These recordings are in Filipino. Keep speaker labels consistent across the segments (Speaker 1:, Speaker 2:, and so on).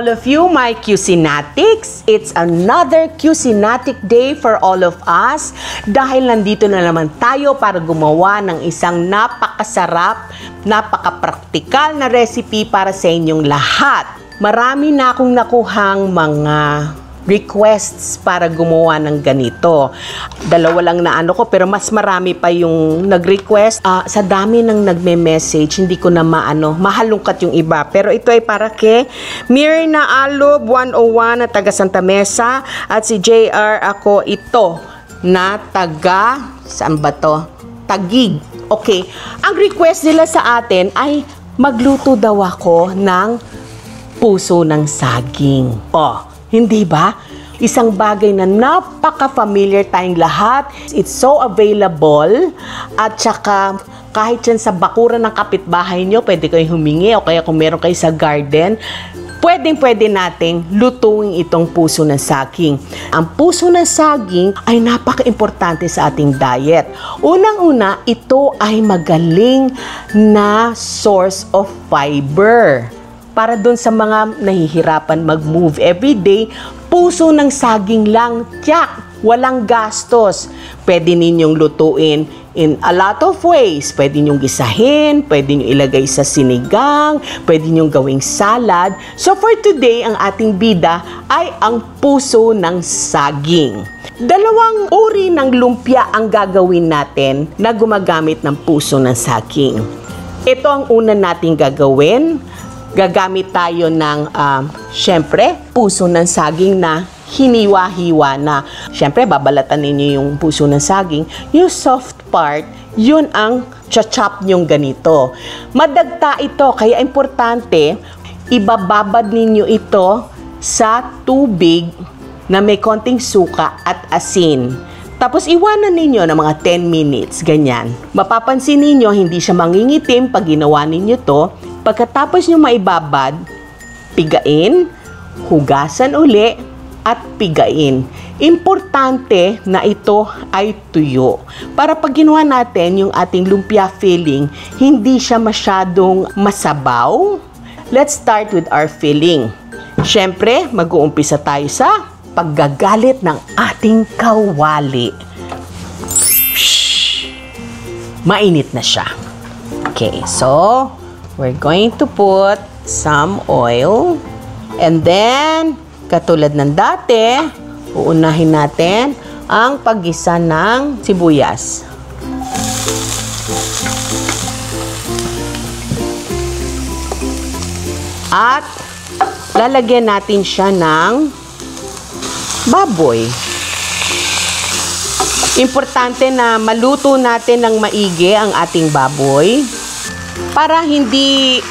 Speaker 1: all of you, my Cuisinatics. It's another Cuisinatic day for all of us dahil nandito na naman tayo para gumawa ng isang napakasarap, napakapraktikal na recipe para sa inyong lahat. Marami na akong nakuhang mga requests para gumawa ng ganito. Dalawa lang na ko, pero mas marami pa yung nag-request. Sa dami ng nagme-message, hindi ko na mahalungkat yung iba. Pero ito ay para kay Mirna Alob 101 na taga Santa Mesa at si JR ako ito na taga, saan ba to? Taguig. Okay. Ang request nila sa atin ay magluto daw ako ng puso ng saging. Hindi ba? Isang bagay na napaka-familiar tayong lahat. It's so available. At saka, kahit yan sa bakuran ng kapitbahay nyo, pwede kayong humingi o kaya kung meron kayo sa garden, pwede nating lutuin itong puso ng saging. Ang puso ng saging ay napaka-importante sa ating diet. Unang-una, ito ay magaling na source of fiber. Para doon sa mga nahihirapan mag-move everyday, puso ng saging lang, tiyak, walang gastos. Pwede ninyong lutuin in a lot of ways. Pwede ninyong gisahin, pwede ninyong ilagay sa sinigang, pwede ninyong gawing salad. So for today, ang ating bida ay ang puso ng saging. Dalawang uri ng lumpia ang gagawin natin na gumagamit ng puso ng saging. Ito ang una nating gagawin. Gagamit tayo ng, syempre, puso ng saging na hiniwa-hiwa na. Syempre, babalatan ninyo yung puso ng saging. Yung soft part, yun ang chachop nyong ganito. Madagta ito, kaya importante, ibababad ninyo ito sa tubig na may konting suka at asin. Tapos iwanan ninyo ng mga 10 minutes, ganyan. Mapapansin ninyo, hindi siya mangingitim pag ginawa ninyo to. Pagkatapos nyo maibabad, pigain, hugasan uli, at pigain. Importante na ito ay tuyo. Para pag ginawa natin yung ating lumpia filling, hindi siya masyadong masabaw. Let's start with our filling. Siyempre, mag-uumpisa tayo sa paggagalit ng ating kawali. Mainit na siya. Okay, so we're going to put some oil. And then, katulad ng dati, uunahin natin ang paggisa ng sibuyas. At lalagyan natin siya ng baboy. Importante na maluto natin ng maigi ang ating baboy. Para hindi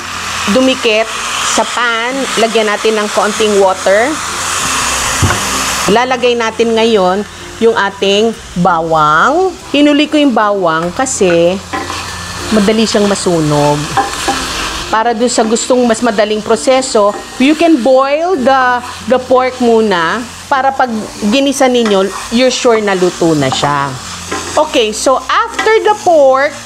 Speaker 1: dumikit sa pan, lagyan natin ng konting water. Lalagay natin ngayon yung ating bawang. Hinuli ko yung bawang kasi madali siyang masunog. Para doon sa gustong mas madaling proseso, you can boil the pork muna para pag ginisa ninyo, you're sure na luto na siya. Okay, so after the pork,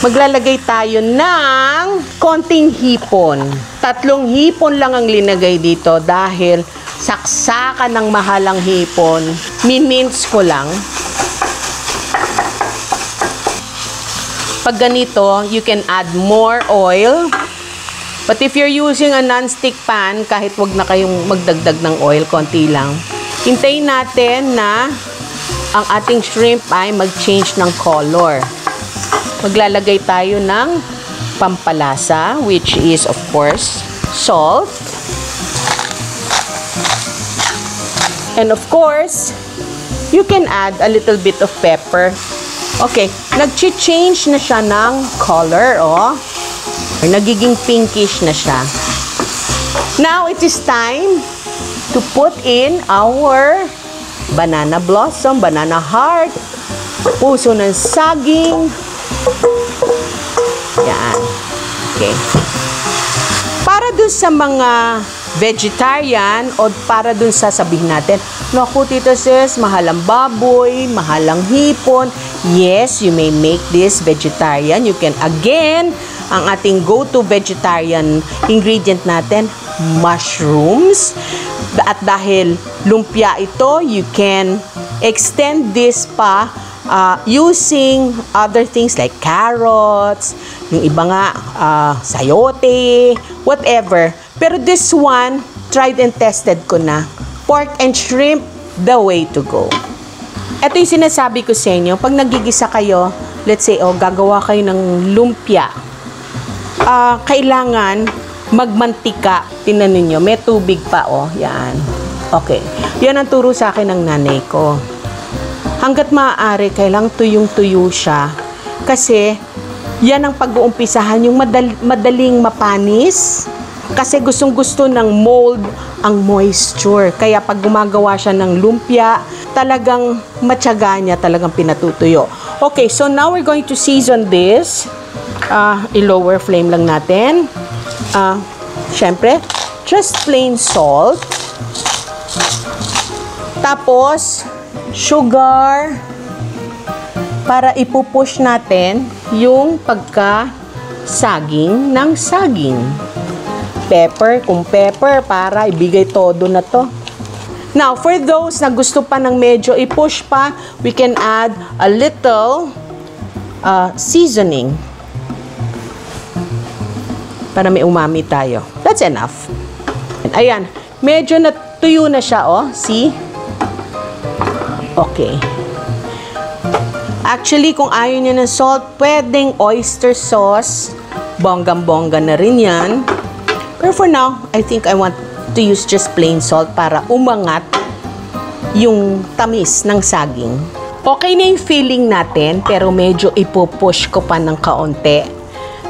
Speaker 1: maglalagay tayo ng konting hipon. 3 hipon lang ang linagay dito dahil saksakan ng mahalang hipon. Minmince ko lang. Pag ganito, you can add more oil. But if you're using a non-stick pan, kahit wag na kayong magdagdag ng oil, konti lang. Hintayin natin na ang ating shrimp ay mag-change ng color. Maglalagay tayo ng pampalasa, which is, of course, salt. And of course, you can add a little bit of pepper. Okay, nag-change na siya ng color, nagiging pinkish na siya. Now, it is time to put in our banana blossom, banana heart, puso ng saging. Yan. Okay. Para dun sa mga vegetarian o para dun sa sabihin natin, naku tito sis, mahalang baboy, mahalang hipon. Yes, you may make this vegetarian. You can, again, ang ating go-to vegetarian ingredient natin, mushrooms. At dahil lumpia ito, you can extend this pa using other things like carrots, yung iba nga, sayote, whatever. Pero this one, tried and tested ko na. Pork and shrimp, the way to go. Ito yung sinasabi ko sa inyo, pag nagigisa kayo, let's say, gagawa kayo ng lumpia, kailangan magmantika. Tingnan ninyo, may tubig pa, yan. Okay. Yan ang turo sa akin ng nanay ko. Hanggat maaari, kailang tuyong-tuyo siya. Kasi, yan ang pag-uumpisahan, yung madaling mapanis. Kasi gustong-gusto ng mold ang moisture. Kaya pag gumagawa siya ng lumpia, talagang matyaga niya, talagang pinatutuyo. Okay, so now we're going to season this. I-lower flame lang natin. Syempre, just plain salt. Tapos, sugar. Para ipupush natin yung pagka-saging ng saging. Pepper, kung pepper, para ibigay todo na to. Now, for those na gusto pa ng medyo i-push pa, we can add a little seasoning. Para may umami tayo. That's enough. Ayan, medyo natuyo na siya, See? Okay. Actually, kung ayaw niya ng salt, pwedeng oyster sauce. Bonggang-bongga na rin yan. Pero for now, I think I want to use just plain salt para umangat yung tamis ng saging. Okay na yung filling natin, pero medyo ipupush ko pa ng kaunti.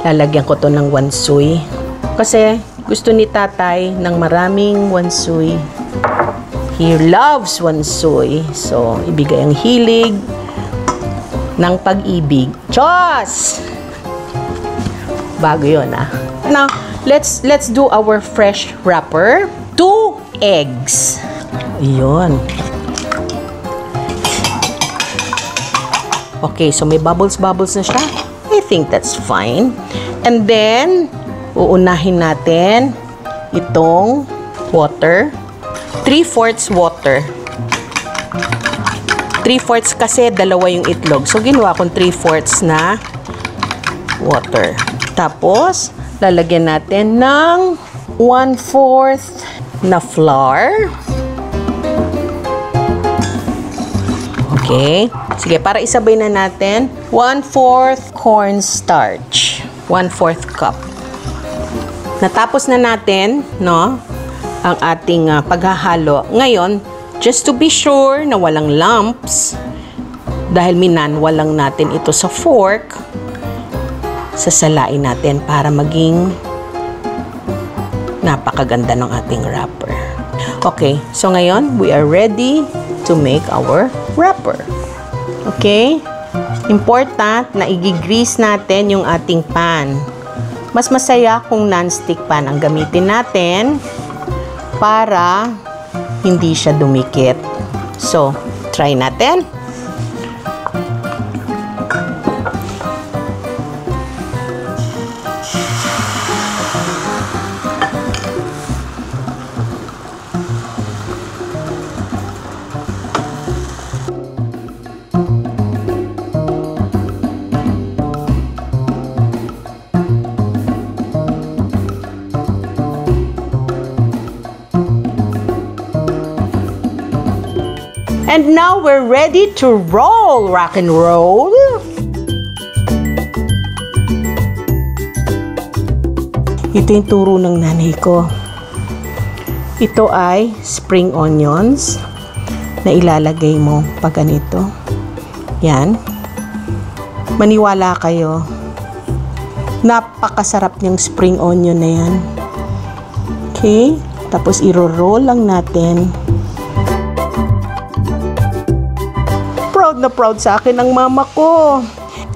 Speaker 1: Lalagyan ko to ng wansoy. Kasi gusto ni tatay ng maraming wansoy. He loves wansoy. So, ibigay ang hilig ng pag-ibig. Diyos! Bago yun, Now, let's do our fresh wrapper. 2 eggs. Ayun. Okay, so may bubbles na siya. I think that's fine. And then, uunahin natin itong water. 3/4 water. 3/4 kasi dalawa yung itlog. So, ginawa kong 3/4 na water. Tapos, lalagyan natin ng 1/4 na flour. Okay. Sige, para isabay na natin, 1/4 cornstarch. 1/4 cup. Natapos na natin, ang ating paghahalo. Ngayon, just to be sure na walang lumps, dahil minanwal lang natin ito sa fork, sasalain natin para maging napakaganda ng ating wrapper. Okay, so ngayon, we are ready to make our wrapper. Okay? Important na i-grease natin yung ating pan. Mas masaya kung non-stick pan ang gamitin natin para hindi siya dumikit. So, try natin. And now we're ready to roll, rock and roll. Ito yung turo ng nanay ko. Ito ay spring onions na ilalagay mo pag ganito. Yan. Maniwala kayo. Napakasarap niyang spring onion na yan. Okay? Tapos iro-roll lang natin. Proud na proud sa akin ang mama ko.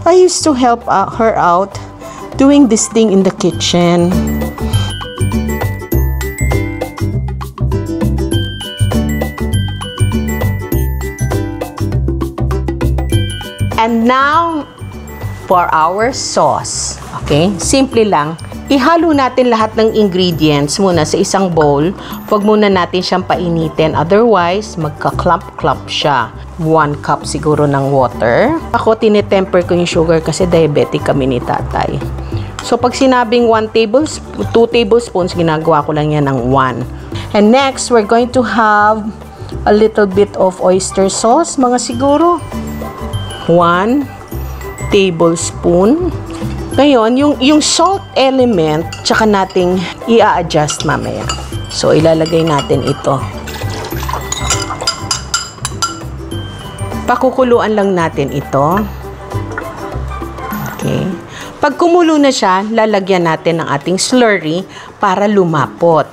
Speaker 1: I used to help her out doing this thing in the kitchen. And now, for our sauce. Okay? Simple lang. Ihalo natin lahat ng ingredients muna sa isang bowl. Huwag muna natin siyang painitin. Otherwise, magka-clump-clump siya. 1 cup siguro ng water. Ako, tinitemper ko yung sugar kasi diabetic kami ni tatay. So, pag sinabing 2 tablespoons, ginagawa ko lang yan ng 1. And next, we're going to have a little bit of oyster sauce. Mga siguro 1 tablespoon. Ngayon, yung salt element, tsaka nating i-adjust mamaya. So, ilalagay natin ito. Pakukuluan lang natin ito. Okay. Pag kumulo na siya, lalagyan natin ng ating slurry para lumapot.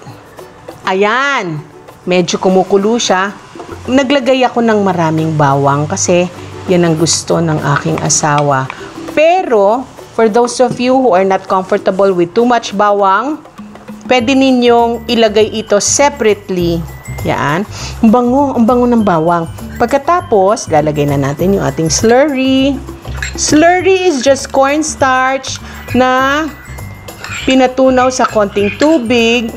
Speaker 1: Ayan. Medyo kumukulo siya. Naglagay ako ng maraming bawang kasi yan ang gusto ng aking asawa. Pero, for those of you who are not comfortable with too much bawang, pwede ninyong ilagay ito separately. Yan. Ang bango ng bawang. Pagkatapos, lalagay na natin yung ating slurry. Slurry is just cornstarch na pinatunaw sa konting tubig.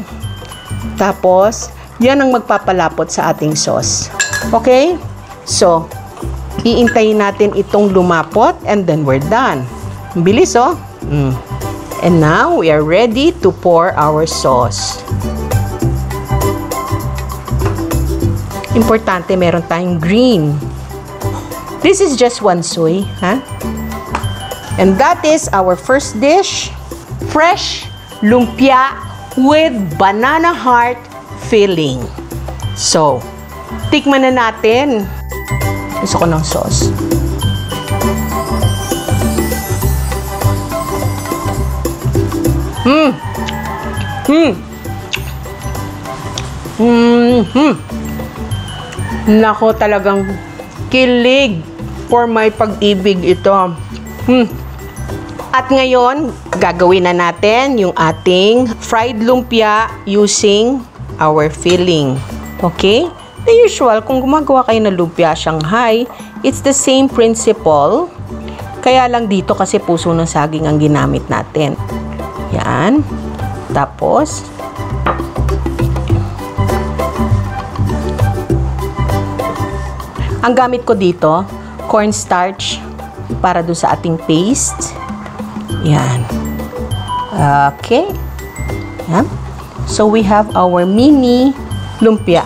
Speaker 1: Tapos, yan ang magpapalapot sa ating sauce. Okay? So, iintayin natin itong lumapot and then we're done. Bilis, oh. And now, we are ready to pour our sauce. Importante, meron tayong green. This is just 1 soy, ha? And that is our first dish, fresh lumpia with banana heart filling. So, tikman na natin. Gusto ko ng sauce. Nako, talagang kilig for my pag-ibig ito. At ngayon, gagawin na natin yung ating fried lumpia using our filling. Okay? The usual, kung gumagawa kayo ng lumpia Shanghai, it's the same principle. Kaya lang dito kasi puso ng saging ang ginamit natin. Yan. Tapos, ang gamit ko dito, cornstarch para doon sa ating paste. Yan. Okay. Yan. So, we have our mini lumpia.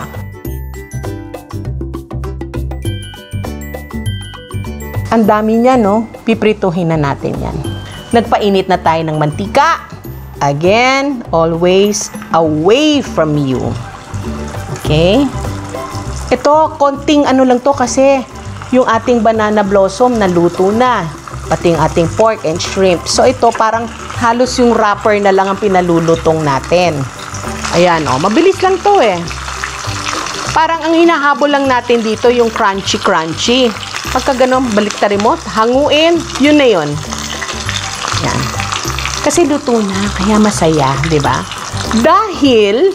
Speaker 1: Ang dami niya, no? Piprituhin na natin yan. Nagpainit na tayo ng mantika. Again, always away from you. Okay? Ito, konting ano lang to kasi yung ating banana blossom naluto na. Pati yung ating pork and shrimp. So, ito parang halos yung wrapper na lang ang pinalulutong natin. Ayan, oh. Mabilis lang to eh. Parang ang hinahabol lang natin dito yung crunchy-crunchy. Pagka ganun, balik ta remote, hanguin, yun na yun. Yan. Kasi luto na, kaya masaya, di ba? Dahil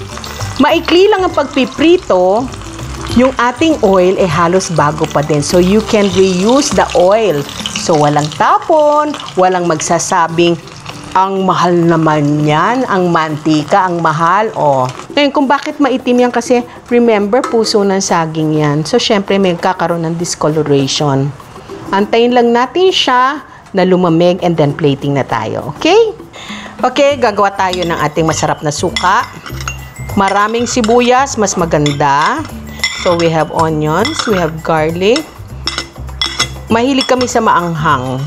Speaker 1: maikli lang ang pagpiprito, yung ating oil ay halos bago pa din. So, you can reuse the oil. So, walang tapon, walang magsasabing, ang mahal naman yan, ang mantika, ang mahal. Oh. Ngayon, kung bakit maitim yan kasi, remember, puso ng saging yan. So, syempre, may kakaroon ng discoloration. Antayin lang natin siya na lumamig and then plating na tayo. Okay? Okay, gagawa tayo ng ating masarap na suka. Maraming sibuyas, mas maganda. So, we have onions, we have garlic. Mahilig kami sa maanghang.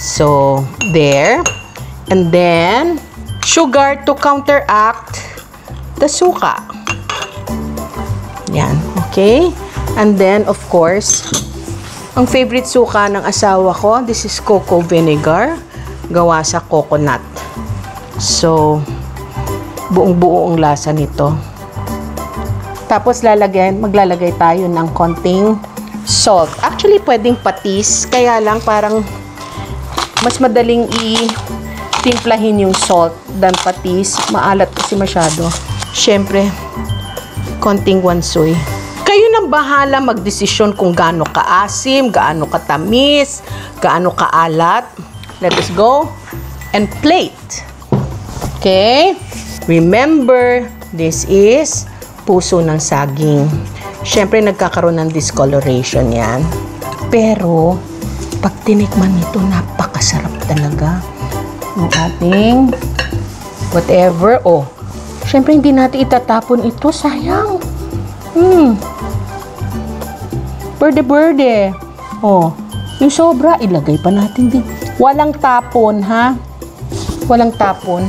Speaker 1: So, there. And then, sugar to counteract the suka. Yan, okay? And then, of course, ang favorite suka ng asawa ko, this is cocoa vinegar, gawa sa coconut. So, buong-buo ang lasa nito. Tapos, maglalagay tayo ng konting salt. Actually, pwedeng patis, kaya lang parang mas madaling timplahin yung salt than patis. Maalat kasi masyado. Siyempre, konting wansoy. Kayo nang bahala magdesisyon kung gaano kaasim, gaano katamis, gaano kaalat. Let us go and plate. Okay? Remember, this is puso ng saging. Siyempre, nagkakaroon ng discoloration yan. Pero, pag tinikman nito, napakasarap talaga. Yung ating whatever. Oh, siyempre, hindi natin itatapon ito. Sayang. Berde-berde. Oh, yung sobra, ilagay pa natin din. Walang tapon, ha? Walang tapon.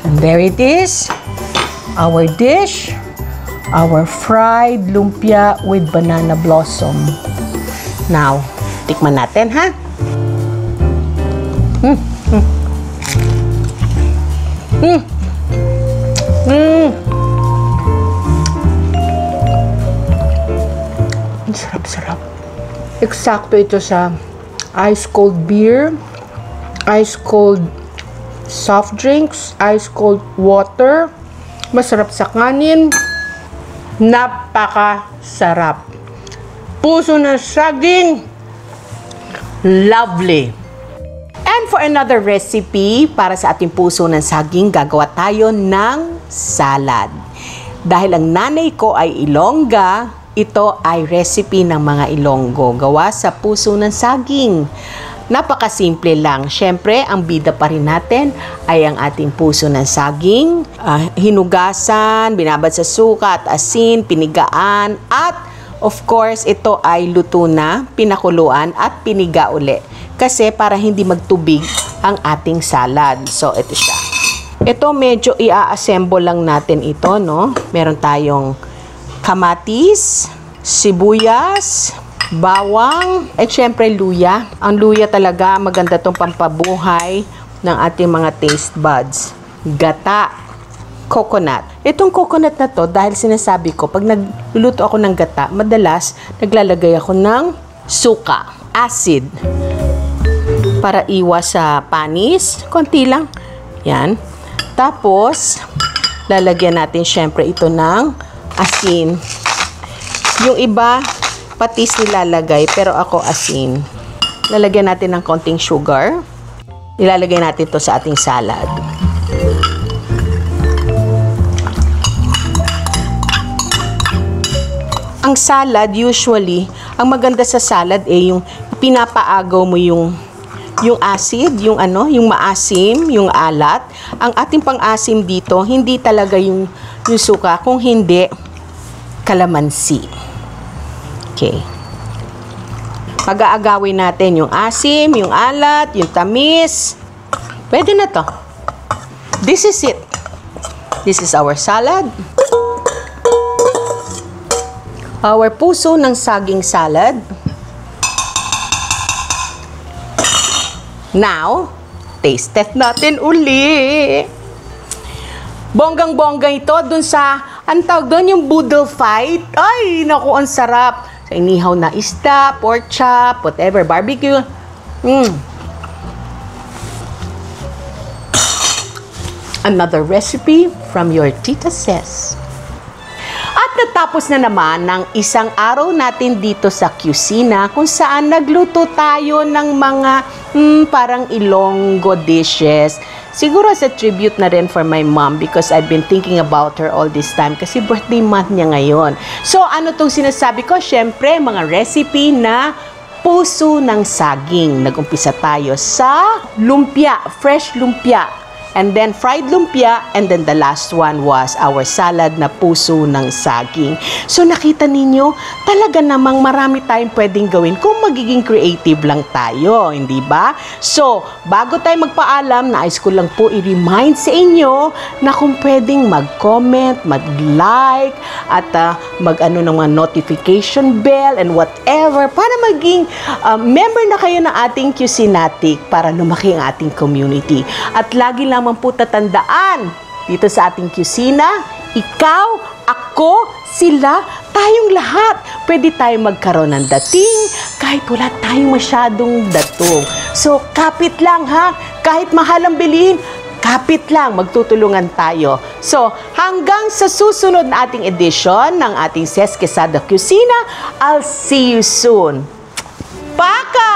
Speaker 1: And there it is. Our dish. Our fried lumpia with banana blossom. Now, tikman natin, ha? Ang sarap-sarap. Eksakto ito sa ice cold beer, ice cold soft drinks, ice cold water. Masarap sa kanin. Napakasarap. Puso ng saging. Lovely. And for another recipe, para sa ating puso ng saging, gagawa tayo ng salad. Dahil ang nanay ko ay Ilongga, ito ay recipe ng mga Ilonggo, gawa sa puso ng saging. Napakasimple lang. Siyempre, ang bida pa rin natin ay ang ating puso ng saging. Hinugasan, binabad sa suka at asin, pinigaan, at of course, ito ay luto na, pinakuluan at piniga uli. Kasi para hindi magtubig ang ating salad. So, ito siya. Ito medyo i-assemble lang natin ito, no? Meron tayong kamatis, sibuyas, bawang, at syempre luya. Ang luya talaga, maganda tong pampabuhay ng ating mga taste buds. Gata, coconut. Itong coconut na to, dahil sinasabi ko, pag nagluluto ako ng gata, madalas naglalagay ako ng suka, acid, para iwas sa panis. Konti lang. Yan. Tapos, lalagyan natin syempre ito ng asin. Yung iba, patis nilalagay, pero ako asin. Lalagyan natin ng konting sugar. Ilalagay natin to sa ating salad. Ang salad, usually, ang maganda sa salad ay yung pinapaagaw mo yung acid, yung maasim, yung alat. Ang ating pang-asim dito, hindi talaga yung suka, kung hindi, kalamansi. Okay. Pag-aagawin natin yung asim, yung alat, yung tamis. Pwede na to. This is it. This is our salad. Our puso ng saging salad. Now, taste test natin uli. Bonggang-bongga ito dun sa, ang tawag doon, yung boodle fight. Ay, naku, ang sarap. Sa inihaw na isda, pork chop, whatever, barbecue. Another recipe from your Tita Ses. At natapos na naman ng isang araw natin dito sa Kusina, kung saan nagluto tayo ng mga parang Ilonggo dishes. Siguro as a tribute na rin for my mom because I've been thinking about her all this time kasi birthday month niya ngayon. So ano tong sinasabi ko? Syempre, mga recipe na puso ng saging. Nag-umpisa tayo sa lumpia, fresh lumpia. And then fried lumpia, and then the last one was our salad na puso ng saging. So nakita ninyo, talaga namang marami tayong pwedeng gawin kung magiging creative lang tayo, hindi ba? So, bago tayo magpaalam, nais ko lang po i-remind sa inyo na kung pwedeng mag-comment, mag-like, at mag-ano ng mga notification bell and whatever para maging member na kayo ng ating Kusinatic para lumaki ang ating community. At lagi lamang po tatandaan dito sa ating kusina, ikaw, ako, sila, tayong lahat. Pwede tayong magkaroon ng dating kahit wala tayong masyadong datong. So, kapit lang ha. Kahit mahal ang bilihin, kapit lang, magtutulungan tayo. So, hanggang sa susunod na ating edisyon ng ating Ses Quesada Kusina, I'll see you soon. Paka!